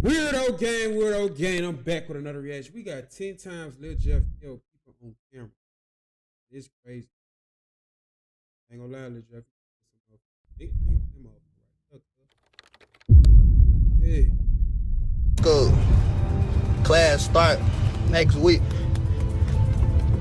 Weirdo gang. I'm back with another reaction. We got 10 times Lil Jeff killed people on camera. It's crazy. Ain't gonna lie, Lil Jeff. Big dream. Hey. Go. Class start next week.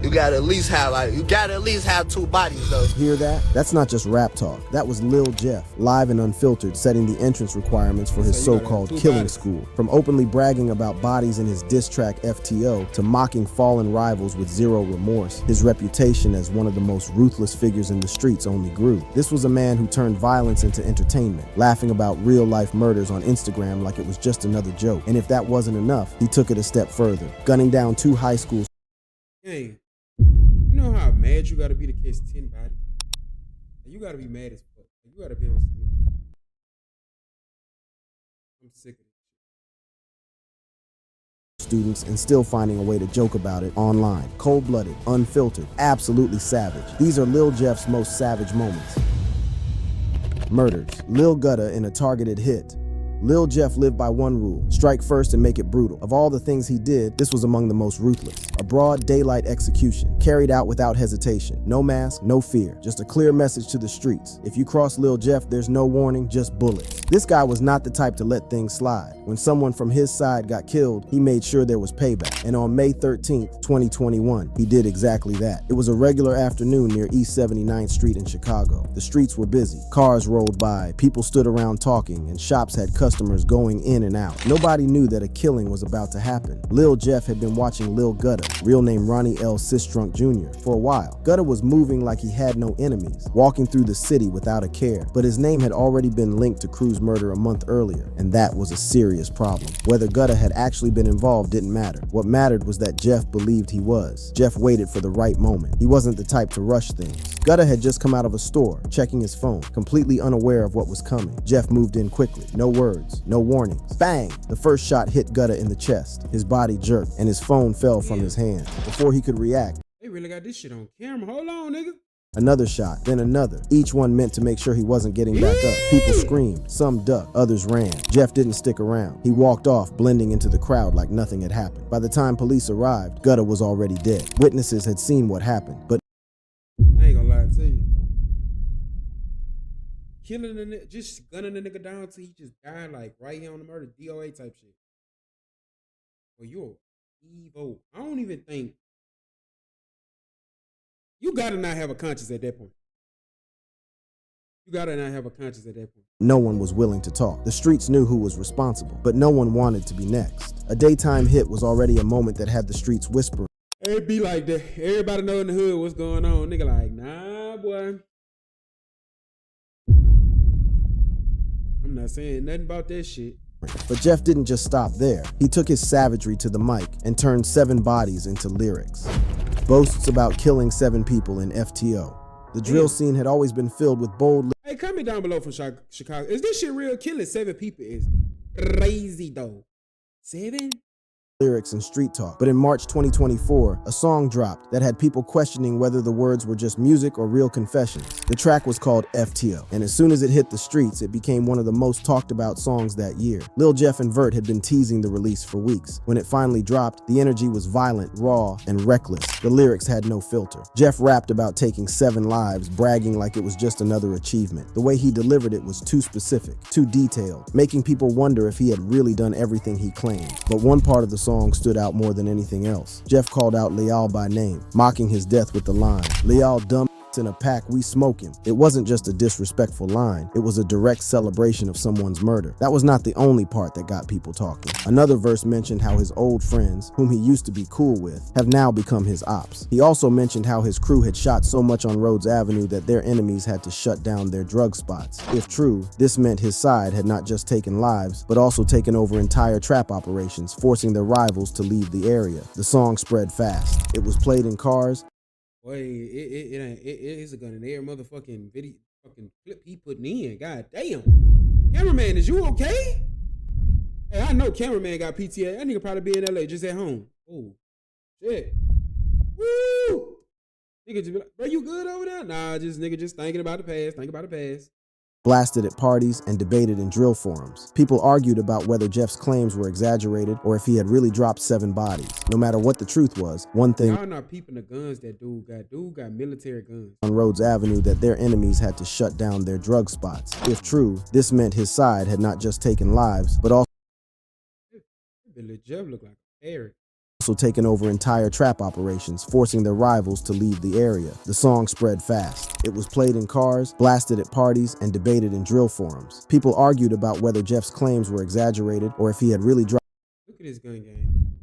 You gotta at least have two bodies though. Hear that? That's not just rap talk. That was Lil Jeff, live and unfiltered, setting the entrance requirements for his so-called killing school. From openly bragging about bodies in his diss track FTO to mocking fallen rivals with zero remorse, his reputation as one of the most ruthless figures in the streets only grew. This was a man who turned violence into entertainment, laughing about real-life murders on Instagram like it was just another joke. And if that wasn't enough, he took it a step further, gunning down 2 high schools. Hey. You know how mad you gotta be to catch 10 bodies? You gotta be mad as fuck. You gotta be on some. I'm sick of it. Students and still finding a way to joke about it online. Cold-blooded, unfiltered, absolutely savage. These are Lil Jeff's most savage moments. Murders. Lil Gutta in a targeted hit. Lil Jeff lived by one rule: strike first and make it brutal. Of all the things he did, this was among the most ruthless. A broad daylight execution, carried out without hesitation. No mask, no fear, just a clear message to the streets. If you cross Lil Jeff, there's no warning, just bullets. This guy was not the type to let things slide. When someone from his side got killed, he made sure there was payback. And on May 13th, 2021, he did exactly that. It was a regular afternoon near East 79th Street in Chicago. The streets were busy. Cars rolled by, people stood around talking, and shops had customers going in and out. Nobody knew that a killing was about to happen. Lil Jeff had been watching Lil Gutta, real name Ronnie L. Sistrunk Jr., for a while. Gutta was moving like he had no enemies, walking through the city without a care. But his name had already been linked to Cruz's murder a month earlier, and that was a serious problem. Whether Gutta had actually been involved didn't matter. What mattered was that Jeff believed he was. Jeff waited for the right moment. He wasn't the type to rush things. Gutta had just come out of a store, checking his phone, completely unaware of what was coming. Jeff moved in quickly. No words, no warnings. Bang! The first shot hit Gutta in the chest. His body jerked, and his phone fell from his hand. Before he could react, they really got this shit on camera. Hold on, nigga. Another shot, then another, each one meant to make sure he wasn't getting back up. People screamed, some ducked, others ran. Jeff didn't stick around. He walked off, blending into the crowd like nothing had happened. By the time police arrived, Gutta was already dead. Witnesses had seen what happened, but I ain't gonna lie to you. Killing the nigga, just gunning the nigga down till he just died, like right here on the murder, DOA type shit. Well, you're evil. I don't even think. You gotta not have a conscience at that point. You gotta not have a conscience at that point. No one was willing to talk. The streets knew who was responsible, but no one wanted to be next. A daytime hit was already a moment that had the streets whispering. It be like that. Everybody know in the hood what's going on. Nigga like, nah, boy. I'm not saying nothing about that shit. But Jeff didn't just stop there. He took his savagery to the mic and turned 7 bodies into lyrics. Boasts about killing 7 people in FTO. The drill scene had always been filled with bold. Hey, comment down below from Chicago. Is this shit real? Killing 7 people is crazy though. 7? Lyrics and street talk. But in March 2024, a song dropped that had people questioning whether the words were just music or real confessions. The track was called FTO, and as soon as it hit the streets, it became one of the most talked about songs that year. Lil Jeff and Vert had been teasing the release for weeks. When it finally dropped, the energy was violent, raw, and reckless. The lyrics had no filter. Jeff rapped about taking 7 lives, bragging like it was just another achievement. The way he delivered it was too specific, too detailed, making people wonder if he had really done everything he claimed. But one part of the song stood out more than anything else. Jeff called out Leal by name, mocking his death with the line, "Leal dumb in a pack, we smoke him." It wasn't just a disrespectful line, it was a direct celebration of someone's murder. That was not the only part that got people talking. Another verse mentioned how his old friends, whom he used to be cool with, have now become his ops. He also mentioned how his crew had shot so much on Rhodes Avenue that their enemies had to shut down their drug spots. If true, this meant his side had not just taken lives, but also taken over entire trap operations, forcing their rivals to leave the area. The song spread fast. It was played in cars. Boy, it's a gun in every motherfucking video, fucking clip he putting in. God damn. Cameraman, is you okay? Hey, I know cameraman got PTA. That nigga probably be in LA just at home. Oh, shit. Woo! Nigga just be like, bro, you good over there? Nah, just nigga just thinking about the past, blasted at parties, and debated in drill forums. People argued about whether Jeff's claims were exaggerated or if he had really dropped 7 bodies. No matter what the truth was, one thing y'all not peeping the guns that dude got. Dude got military guns. On Rhodes Avenue that their enemies had to shut down their drug spots. If true, this meant his side had not just taken lives, but Billy Jeff looked like a parrot. also taken over entire trap operations, forcing their rivals to leave the area. The song spread fast. It was played in cars, blasted at parties, and debated in drill forums. People argued about whether Jeff's claims were exaggerated or if he had really dropped. Look at this gun game.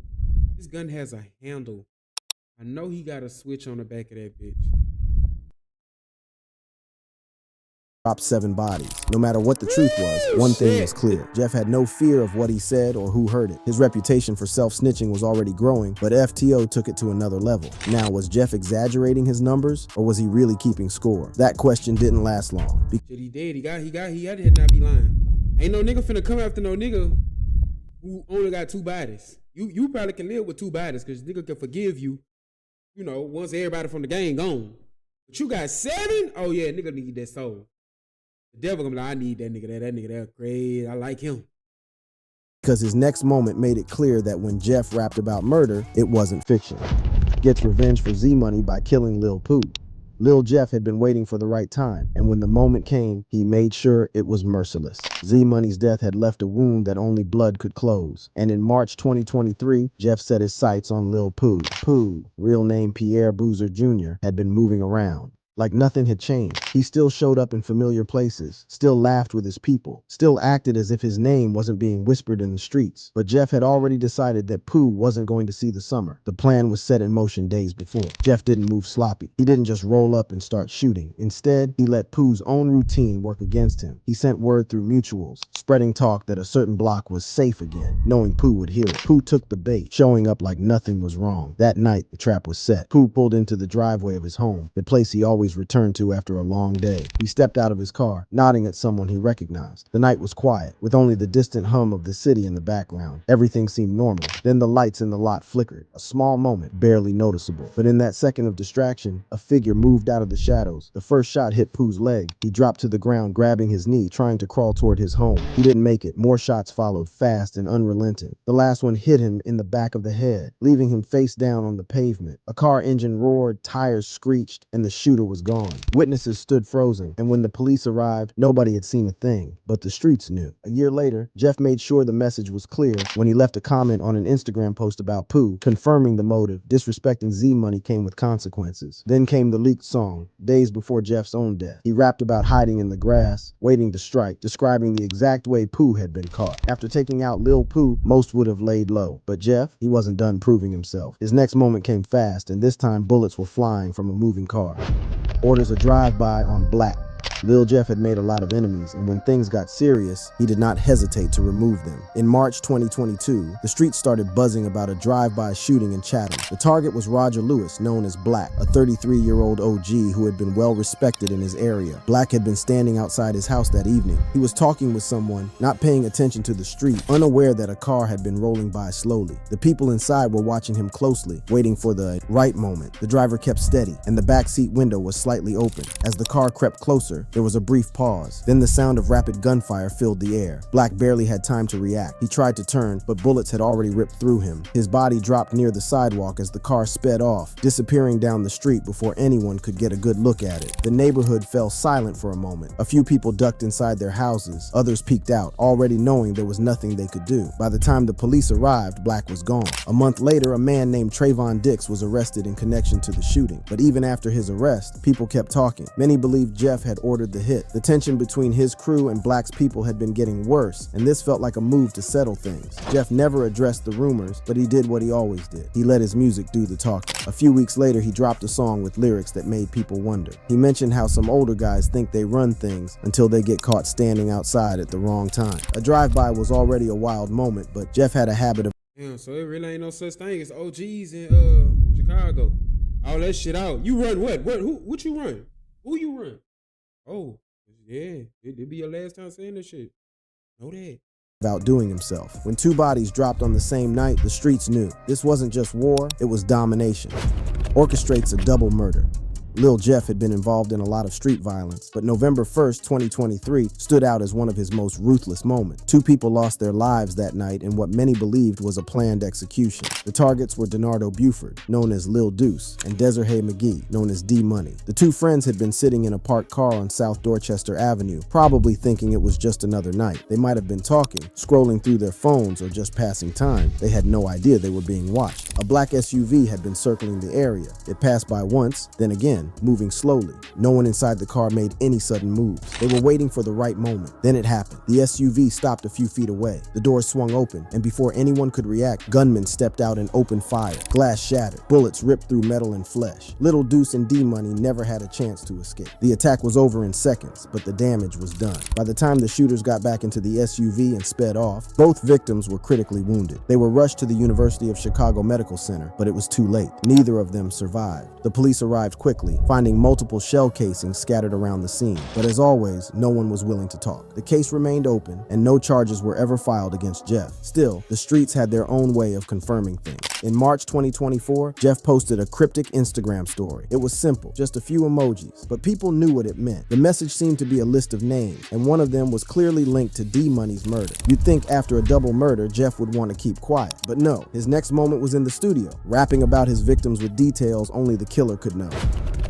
This gun has a handle. I know he got a switch on the back of that bitch. Dropped 7 bodies. No matter what the truth was, one thing was clear. Jeff had no fear of what he said or who heard it. His reputation for self-snitching was already growing, but FTO took it to another level. Now, was Jeff exaggerating his numbers, or was he really keeping score? That question didn't last long. Shit, he did. He had to not be lying. Ain't no nigga finna come after no nigga who only got 2 bodies. You probably can live with 2 bodies because nigga can forgive you, you know, once everybody from the gang gone. But you got 7? Oh yeah, nigga need that soul. The devil gonna be like, I need that nigga that crazy. I like him. Because his next moment made it clear that when Jeff rapped about murder, it wasn't fiction. Gets revenge for Z-Money by killing Lil Pooh. Lil Jeff had been waiting for the right time, and when the moment came, he made sure it was merciless. Z-Money's death had left a wound that only blood could close, and in March 2023, Jeff set his sights on Lil Pooh. Pooh, real name Pierre Boozer Jr., had been moving around. Like nothing had changed. He still showed up in familiar places, still laughed with his people, still acted as if his name wasn't being whispered in the streets. But Jeff had already decided that Pooh wasn't going to see the summer. The plan was set in motion days before. Jeff didn't move sloppy. He didn't just roll up and start shooting. Instead, he let Pooh's own routine work against him. He sent word through mutuals, spreading talk that a certain block was safe again, knowing Pooh would hear it. Pooh took the bait, showing up like nothing was wrong. That night, the trap was set. Pooh pulled into the driveway of his home, the place he always returned to after a long day. He stepped out of his car, nodding at someone he recognized. The night was quiet, with only the distant hum of the city in the background. Everything seemed normal. Then the lights in the lot flickered. A small moment, barely noticeable. But in that second of distraction, a figure moved out of the shadows. The first shot hit Pooh's leg. He dropped to the ground, grabbing his knee, trying to crawl toward his home. He didn't make it. More shots followed, fast and unrelenting. The last one hit him in the back of the head, leaving him face down on the pavement. A car engine roared, tires screeched, and the shooter was gone. Witnesses stood frozen, and when the police arrived, nobody had seen a thing, but the streets knew. A year later, Jeff made sure the message was clear when he left a comment on an Instagram post about Pooh, confirming the motive. Disrespecting Z-Money came with consequences. Then came the leaked song, days before Jeff's own death. He rapped about hiding in the grass, waiting to strike, describing the exact way Pooh had been caught. After taking out Lil Pooh, most would have laid low, but Jeff, he wasn't done proving himself. His next moment came fast, and this time bullets were flying from a moving car. Orders a drive-by on Black. Lil Jeff had made a lot of enemies, and when things got serious, he did not hesitate to remove them. In March 2022, the streets started buzzing about a drive-by shooting in Chatham. The target was Roger Lewis, known as Black, a 33-year-old OG who had been well respected in his area. Black had been standing outside his house that evening. He was talking with someone, not paying attention to the street, unaware that a car had been rolling by slowly. The people inside were watching him closely, waiting for the right moment. The driver kept steady, and the backseat window was slightly open. As the car crept closer, there was a brief pause. Then the sound of rapid gunfire filled the air. Black barely had time to react. He tried to turn, but bullets had already ripped through him. His body dropped near the sidewalk as the car sped off, disappearing down the street before anyone could get a good look at it. The neighborhood fell silent for a moment. A few people ducked inside their houses. Others peeked out, already knowing there was nothing they could do. By the time the police arrived, Black was gone. A month later, a man named Trayvon Dix was arrested in connection to the shooting. But even after his arrest, people kept talking. Many believed Jeff had ordered the hit. The tension between his crew and Black's people had been getting worse, and this felt like a move to settle things. Jeff never addressed the rumors, but he did what he always did. He let his music do the talking. A few weeks later, he dropped a song with lyrics that made people wonder. He mentioned how some older guys think they run things until they get caught standing outside at the wrong time. A drive-by was already a wild moment, but Jeff had a habit of Damn, so it really ain't no such thing as OGs in Chicago. All that shit out. You run what? What you run? Who you run? Oh, yeah. It'd be your last time saying this shit. Know that. outdoing himself. When 2 bodies dropped on the same night, the streets knew. This wasn't just war, it was domination. Orchestrates a double murder. Lil Jeff had been involved in a lot of street violence, but November 1st, 2023 stood out as one of his most ruthless moments. Two people lost their lives that night in what many believed was a planned execution. The targets were Denardo Buford, known as Lil Deuce, and Desiree McGee, known as D-Money. The two friends had been sitting in a parked car on South Dorchester Avenue, probably thinking it was just another night. They might have been talking, scrolling through their phones, or just passing time. They had no idea they were being watched. A black SUV had been circling the area. It passed by once, then again, moving slowly. No one inside the car made any sudden moves. They were waiting for the right moment. Then it happened. The SUV stopped a few feet away. The doors swung open, and before anyone could react, gunmen stepped out and opened fire. Glass shattered. Bullets ripped through metal and flesh. Little Deuce and D-Money never had a chance to escape. The attack was over in seconds, but the damage was done. By the time the shooters got back into the SUV and sped off, both victims were critically wounded. They were rushed to the University of Chicago Medical Center, but it was too late. Neither of them survived. The police arrived quickly, finding multiple shell casings scattered around the scene. But as always, no one was willing to talk. The case remained open, and no charges were ever filed against Jeff. Still, the streets had their own way of confirming things. In March 2024, Jeff posted a cryptic Instagram story. It was simple, just a few emojis, but people knew what it meant. The message seemed to be a list of names, and one of them was clearly linked to D-Money's murder. You'd think after a double murder, Jeff would want to keep quiet, but no. His next moment was in the studio, rapping about his victims with details only the killer could know.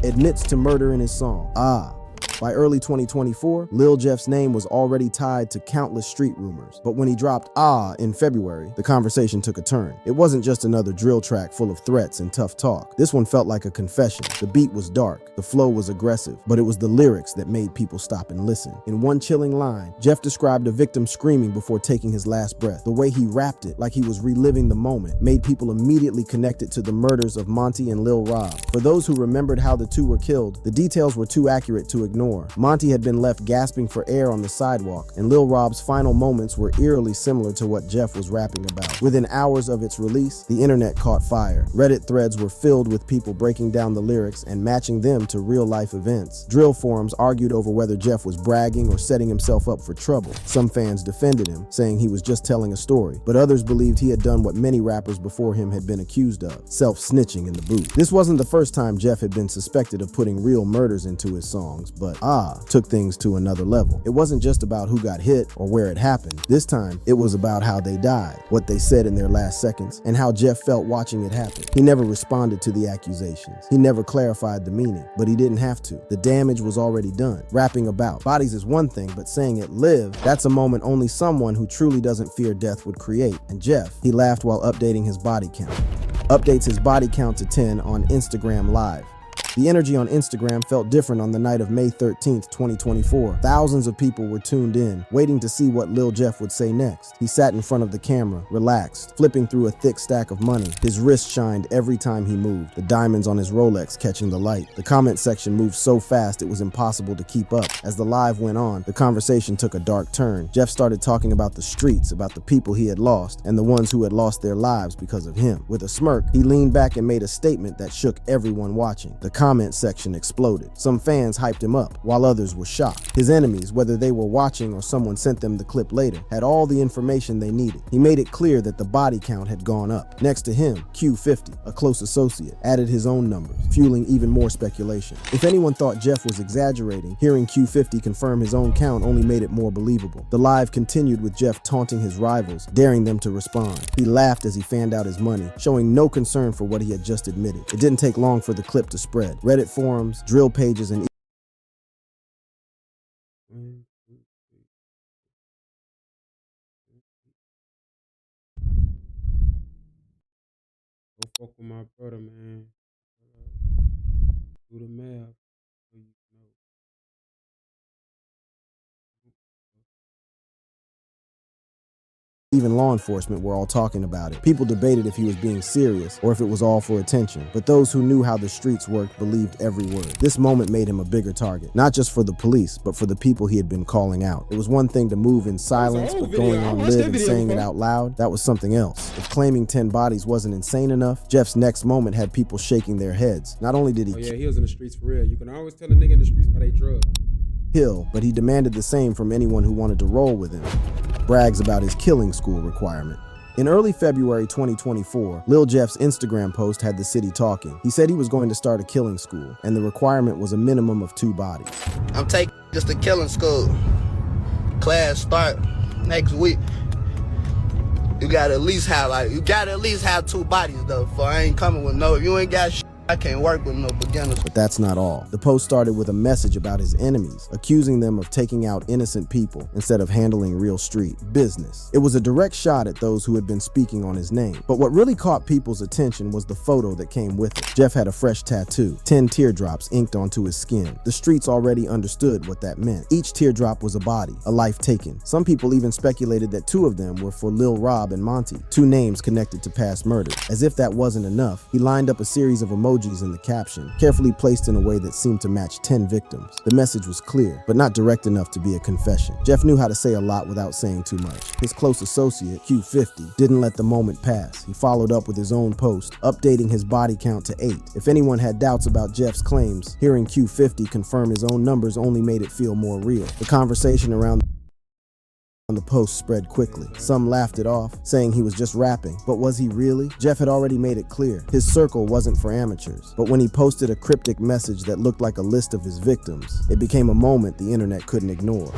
Admits to murder in his song, Ah. By early 2024, Lil Jeff's name was already tied to countless street rumors. But when he dropped Ah in February, the conversation took a turn. It wasn't just another drill track full of threats and tough talk. This one felt like a confession. The beat was dark, the flow was aggressive, but it was the lyrics that made people stop and listen. In one chilling line, Jeff described a victim screaming before taking his last breath. The way he rapped it, like he was reliving the moment, made people immediately connect it to the murders of Monty and Lil Rob. For those who remembered how the two were killed, the details were too accurate to ignore. Monty had been left gasping for air on the sidewalk, and Lil Rob's final moments were eerily similar to what Jeff was rapping about. Within hours of its release, the internet caught fire. Reddit threads were filled with people breaking down the lyrics and matching them to real-life events. Drill forums argued over whether Jeff was bragging or setting himself up for trouble. Some fans defended him, saying he was just telling a story, but others believed he had done what many rappers before him had been accused of, self-snitching in the booth. This wasn't the first time Jeff had been suspected of putting real murders into his songs, but Ah took things to another level. It wasn't just about who got hit or where it happened. This time, it was about how they died, what they said in their last seconds, and how Jeff felt watching it happen. He never responded to the accusations. He never clarified the meaning, but he didn't have to. The damage was already done. Rapping about bodies is one thing, but saying it live, that's a moment only someone who truly doesn't fear death would create. And Jeff, he laughed while updating his body count. Updates his body count to 10 on Instagram Live. The energy on Instagram felt different on the night of May 13th, 2024. Thousands of people were tuned in, waiting to see what Lil Jeff would say next. He sat in front of the camera, relaxed, flipping through a thick stack of money. His wrist shined every time he moved, the diamonds on his Rolex catching the light. The comment section moved so fast it was impossible to keep up. As the live went on, the conversation took a dark turn. Jeff started talking about the streets, about the people he had lost, and the ones who had lost their lives because of him. With a smirk, he leaned back and made a statement that shook everyone watching. The comment section exploded. Some fans hyped him up, while others were shocked. His enemies, whether they were watching or someone sent them the clip later, had all the information they needed. He made it clear that the body count had gone up. Next to him, Q50, a close associate, added his own numbers, fueling even more speculation. If anyone thought Jeff was exaggerating, hearing Q50 confirm his own count only made it more believable. The live continued with Jeff taunting his rivals, daring them to respond. He laughed as he fanned out his money, showing no concern for what he had just admitted. It didn't take long for the clip to spread. Reddit forums, drill pages, and Go fuck with my brother, man. Do the math. So you know. even law enforcement were all talking about it. People debated if he was being serious or if it was all for attention, but those who knew how the streets worked believed every word. This moment made him a bigger target, not just for the police, but for the people he had been calling out. It was one thing to move in silence, but going on live and saying it out loud, that was something else. If claiming 10 bodies wasn't insane enough, Jeff's next moment had people shaking their heads. Not only did he he was in the streets for real. You can always tell a nigga in the streets by they drugs. kill, but he demanded the same from anyone who wanted to roll with him. Brags about his killing school requirement. In early February 2024, Lil Jeff's Instagram post had the city talking. He said he was going to start a killing school, and the requirement was a minimum of 2 bodies. I'm taking just a killing school. Class start next week. You gotta at least have 2 bodies though. For I ain't coming with no. If you ain't got shit, I can't work with no beginners. But that's not all. The post started with a message about his enemies, accusing them of taking out innocent people instead of handling real street business. It was a direct shot at those who had been speaking on his name. But what really caught people's attention was the photo that came with it. Jeff had a fresh tattoo, 10 teardrops inked onto his skin. The streets already understood what that meant. Each teardrop was a body, a life taken. Some people even speculated that 2 of them were for Lil Rob and Monty, 2 names connected to past murders. As if that wasn't enough, he lined up a series of emojis in the caption, carefully placed in a way that seemed to match 10 victims. The message was clear, but not direct enough to be a confession. Jeff knew how to say a lot without saying too much. His close associate, Q50, didn't let the moment pass. He followed up with his own post, updating his body count to 8. If anyone had doubts about Jeff's claims, hearing Q50 confirm his own numbers only made it feel more real. The conversation around the post spread quickly. Some laughed it off, saying he was just rapping. But was he really? Jeff had already made it clear. His circle wasn't for amateurs. But when he posted a cryptic message that looked like a list of his victims, it became a moment the internet couldn't ignore.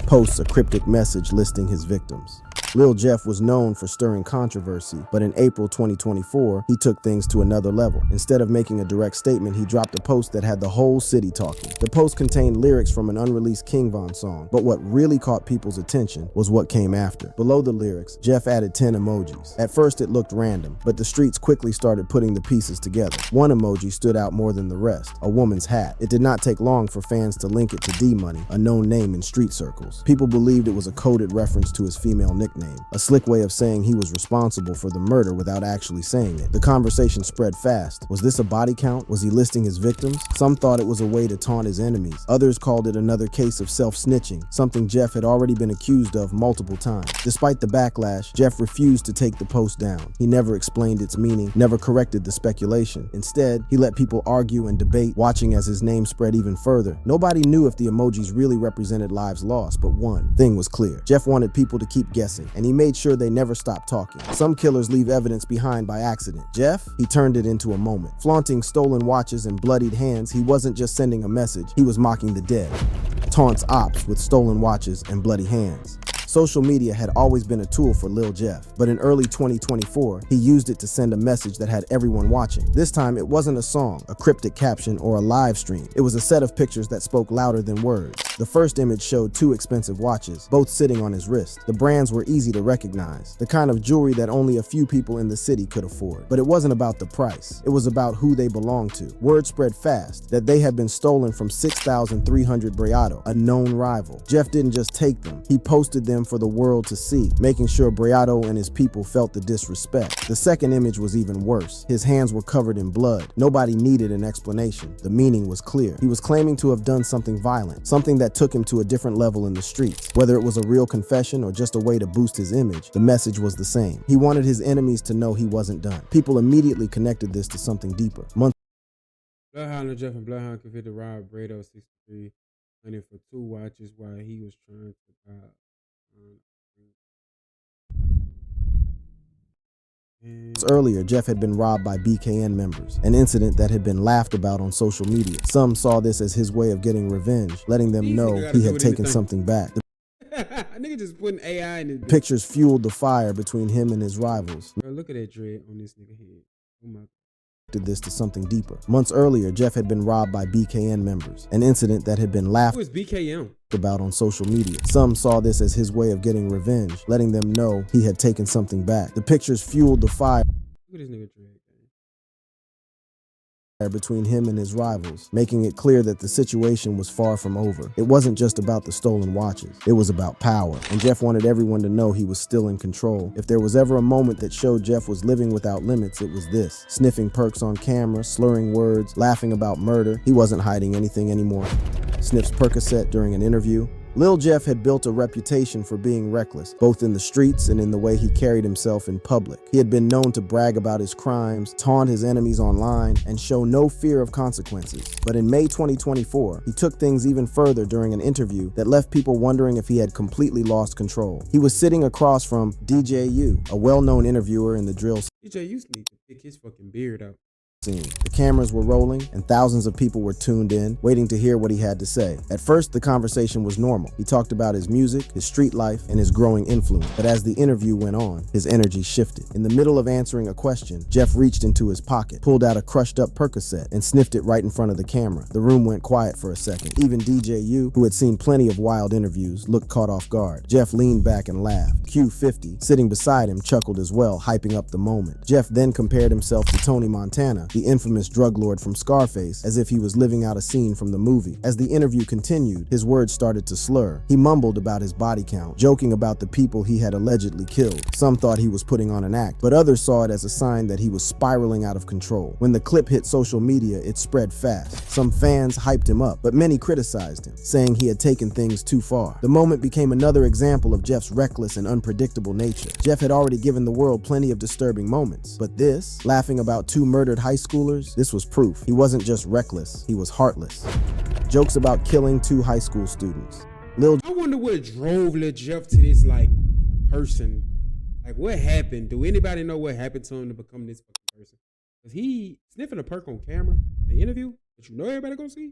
Posts a cryptic message listing his victims. Lil Jeff was known for stirring controversy, but in April 2024, he took things to another level. Instead of making a direct statement, he dropped a post that had the whole city talking. The post contained lyrics from an unreleased King Von song, but what really caught people's attention was what came after. Below the lyrics, Jeff added 10 emojis. At first it looked random, but the streets quickly started putting the pieces together. One emoji stood out more than the rest, a woman's hat. It did not take long for fans to link it to D-Money, a known name in street circles. People believed it was a coded reference to his female nickname, a slick way of saying he was responsible for the murder without actually saying it. The conversation spread fast. Was this a body count? Was he listing his victims? Some thought it was a way to taunt his enemies. Others called it another case of self-snitching, something Jeff had already been accused of multiple times. Despite the backlash, Jeff refused to take the post down. He never explained its meaning, never corrected the speculation. Instead, he let people argue and debate, watching as his name spread even further. Nobody knew if the emojis really represented lives lost, but one thing was clear. Jeff wanted people to keep guessing, and he made sure they never stopped talking. Some killers leave evidence behind by accident. Jeff, he turned it into a moment. Flaunting stolen watches and bloodied hands, he wasn't just sending a message, he was mocking the dead. Taunts ops with stolen watches and bloody hands. Social media had always been a tool for Lil Jeff, but in early 2024, he used it to send a message that had everyone watching. This time, it wasn't a song, a cryptic caption, or a live stream. It was a set of pictures that spoke louder than words. The first image showed 2 expensive watches, both sitting on his wrist. The brands were easy to recognize, the kind of jewelry that only a few people in the city could afford. But it wasn't about the price. It was about who they belonged to. Word spread fast that they had been stolen from 6,300 Breado, a known rival. Jeff didn't just take them, he posted them for the world to see, making sure Breado and his people felt the disrespect. The second image was even worse. His hands were covered in blood. Nobody needed an explanation. The meaning was clear. He was claiming to have done something violent, something that took him to a different level in the streets. Whether it was a real confession or just a way to boost his image, the message was the same. He wanted his enemies to know he wasn't done. People immediately connected this to something deeper. Bloodhound and Jeff and Bloodhound convicted Rob Bredo 63 money for 2 watches while he was trying to buy. Earlier, Jeff had been robbed by BKN members, an incident that had been laughed about on social media. Some saw this as his way of getting revenge, letting them know he had taken something back. Nigga just putting AI in his pictures fueled the fire between him and his rivals. Bro, look at that dread on this nigga head. Oh my. Did this to something deeper. Months earlier, Jeff had been robbed by BKN members, an incident that had been laughed about on social media. Some saw this as his way of getting revenge, letting them know he had taken something back. The pictures fueled the fire Look at this nigga dread. Between him and his rivals, making it clear that the situation was far from over. It wasn't just about the stolen watches, it was about power, and Jeff wanted everyone to know he was still in control. If there was ever a moment that showed Jeff was living without limits, it was this. Sniffing perks on camera, slurring words, laughing about murder. He wasn't hiding anything anymore. Sniffs Percocet during an interview, Lil Jeff had built a reputation for being reckless, both in the streets and in the way he carried himself in public. He had been known to brag about his crimes, taunt his enemies online, and show no fear of consequences. But in May 2024, he took things even further during an interview that left people wondering if he had completely lost control. He was sitting across from DJ U, a well-known interviewer in the drill DJ used to need to pick his fucking beard out. scene. The cameras were rolling and thousands of people were tuned in, waiting to hear what he had to say. At first, the conversation was normal. He talked about his music, his street life, and his growing influence. But as the interview went on, his energy shifted. In the middle of answering a question, Jeff reached into his pocket, pulled out a crushed up Percocet, and sniffed it right in front of the camera. The room went quiet for a second. Even DJ U, who had seen plenty of wild interviews, looked caught off guard. Jeff leaned back and laughed. Q50, sitting beside him, chuckled as well, hyping up the moment. Jeff then compared himself to Tony Montana, the infamous drug lord from Scarface, as if he was living out a scene from the movie. As the interview continued, his words started to slur. He mumbled about his body count, joking about the people he had allegedly killed. Some thought he was putting on an act, but others saw it as a sign that he was spiraling out of control. When the clip hit social media, it spread fast. Some fans hyped him up, but many criticized him, saying he had taken things too far. The moment became another example of Jeff's reckless and unpredictable nature. Jeff had already given the world plenty of disturbing moments, but this, laughing about 2 murdered high schoolers, this was proof. He wasn't just reckless, he was heartless. Jokes about killing 2 high school students. I wonder what drove Lil Jeff to this, like, person. Like, what happened? Do anybody know what happened to him to become this fucking person? Was he sniffing a perk on camera in the interview that you know everybody gonna see?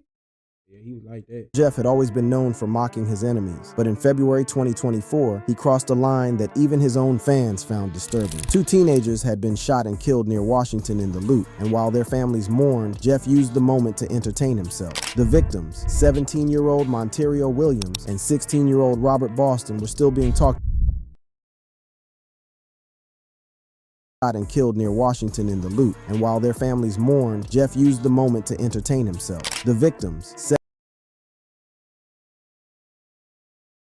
Yeah, he was like that. Jeff had always been known for mocking his enemies, but in February 2024, he crossed a line that even his own fans found disturbing. 2 teenagers had been shot and killed near Washington in the loot, and while their families mourned, Jeff used the moment to entertain himself. The victims, 17-year-old Monterio Williams and 16-year-old Robert Boston, were still being talked and killed near Washington in the loot, and while their families mourned, Jeff used the moment to entertain himself. The victims,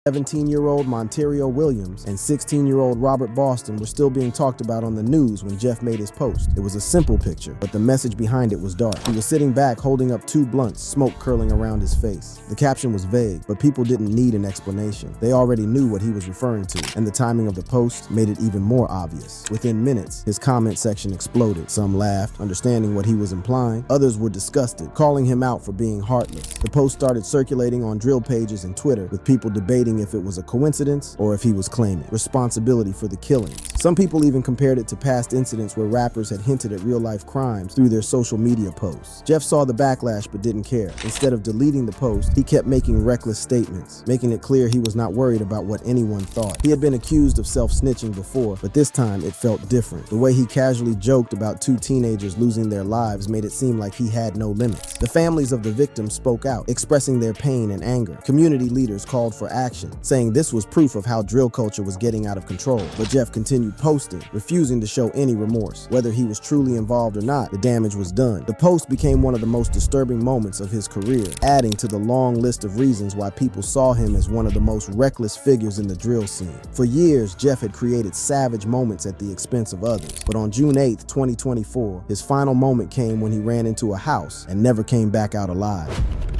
17-year-old Monterio Williams and 16-year-old Robert Boston, were still being talked about on the news when Jeff made his post. It was a simple picture, but the message behind it was dark. He was sitting back holding up 2 blunts, smoke curling around his face. The caption was vague, but people didn't need an explanation. They already knew what he was referring to, and the timing of the post made it even more obvious. Within minutes, his comment section exploded. Some laughed, understanding what he was implying. Others were disgusted, calling him out for being heartless. The post started circulating on drill pages and Twitter, with people debating if it was a coincidence or if he was claiming responsibility for the killings. Some people even compared it to past incidents where rappers had hinted at real-life crimes through their social media posts. Jeff saw the backlash but didn't care. Instead of deleting the post, he kept making reckless statements, making it clear he was not worried about what anyone thought. He had been accused of self-snitching before, but this time it felt different. The way he casually joked about 2 teenagers losing their lives made it seem like he had no limits. The families of the victims spoke out, expressing their pain and anger. Community leaders called for action, saying this was proof of how drill culture was getting out of control. But Jeff continued posting, refusing to show any remorse. Whether he was truly involved or not, the damage was done. The post became one of the most disturbing moments of his career, adding to the long list of reasons why people saw him as one of the most reckless figures in the drill scene. For years, Jeff had created savage moments at the expense of others. But on June 8th, 2024, his final moment came when he ran into a house and never came back out alive.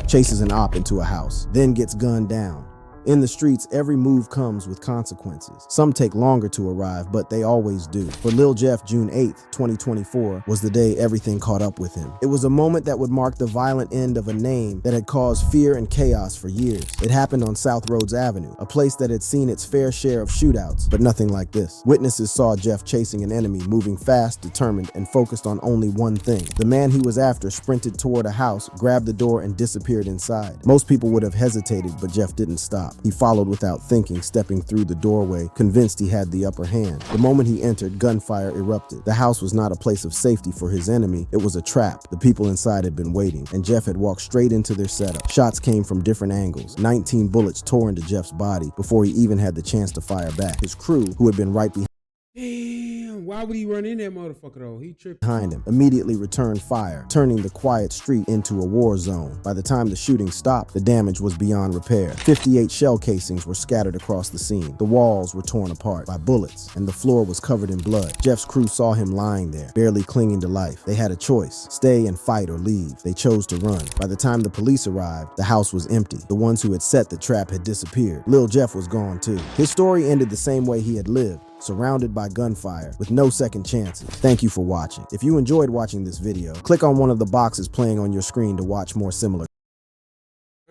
Chases an op into a house, then gets gunned down. In the streets, every move comes with consequences. Some take longer to arrive, but they always do. For Lil Jeff, June 8th, 2024 was the day everything caught up with him. It was a moment that would mark the violent end of a name that had caused fear and chaos for years. It happened on South Rhodes Avenue, a place that had seen its fair share of shootouts, but nothing like this. Witnesses saw Jeff chasing an enemy, moving fast, determined, and focused on only one thing. The man he was after sprinted toward a house, grabbed the door, and disappeared inside. Most people would have hesitated, but Jeff didn't stop. He followed without thinking, stepping through the doorway, convinced he had the upper hand. The moment he entered, gunfire erupted. The house was not a place of safety for his enemy. It was a trap. The people inside had been waiting, and Jeff had walked straight into their setup. Shots came from different angles. 19 bullets tore into Jeff's body before he even had the chance to fire back. His crew, who had been right behind. Damn, why would he run in that motherfucker though? He tripped. Behind him, immediately returned fire, turning the quiet street into a war zone. By the time the shooting stopped, the damage was beyond repair. 58 shell casings were scattered across the scene. The walls were torn apart by bullets, and the floor was covered in blood. Jeff's crew saw him lying there, barely clinging to life. They had a choice: stay and fight or leave. They chose to run. By the time the police arrived, the house was empty. The ones who had set the trap had disappeared. Lil Jeff was gone too. His story ended the same way he had lived, surrounded by gunfire with no second chances. Thank you for watching. If you enjoyed watching this video, click on one of the boxes playing on your screen to watch more similar.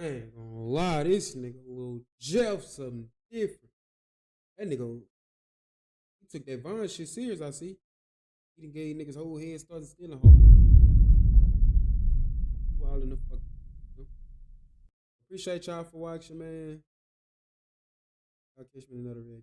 I ain't gonna lie, this nigga Lil Jeff something different. That nigga, he took that Vaughn shit serious, I see. He done gave niggas whole head started stealing home. Wild in the fuck. Appreciate y'all for watching, man. I'll catch me in another video.